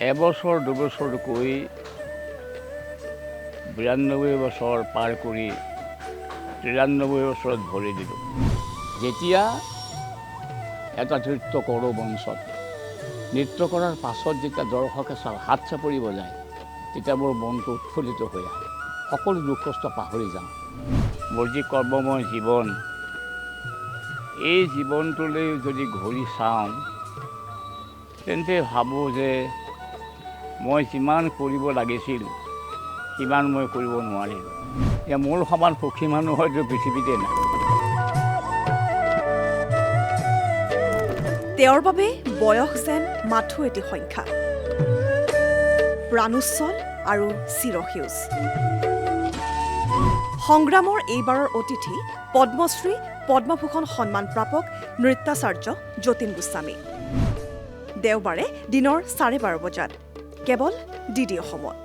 এবছৰ দুবছৰকৈ 92 বছৰ পাৰ কৰি 93 বছৰত ভৰি দিলোঁ। যেতিয়া এটা নৃত্য কৰোঁ মঞ্চত, নৃত্য কৰাৰ পাছত যেতিয়া দৰ্শকে হাত চাপৰি বজায়, তেতিয়া মোৰ মনটো উৎফুল্লিত হৈ আহে, সকলো দুখ কষ্ট পাহৰি যাওঁ। মোৰ যি কৰ্মময় জীৱন, এই জীৱনটোলৈ যদি ঘূৰি চাওঁ, তেন্তে ভাবোঁ যে মই যিমান কৰিব লাগিছিল সিমান মই কৰিব নোৱাৰিলোঁ। এতিয়া মোৰ সমান সুখী মানুহ হয়তো পৃথিৱীতে নাই। তেওঁৰ বাবে বয়স যেন মাথো এটি সংখ্যা, প্ৰাণোচ্ছল আৰু চিৰসেউজ। সংগ্ৰামৰ এইবাৰৰ অতিথি পদ্মশ্ৰী পদ্মভূষণ সন্মান প্ৰাপক নৃত্যাচাৰ্য যতীন গোস্বামী। দেওবাৰে দিনৰ 12:30 বজাত কেৱল DD অসমত।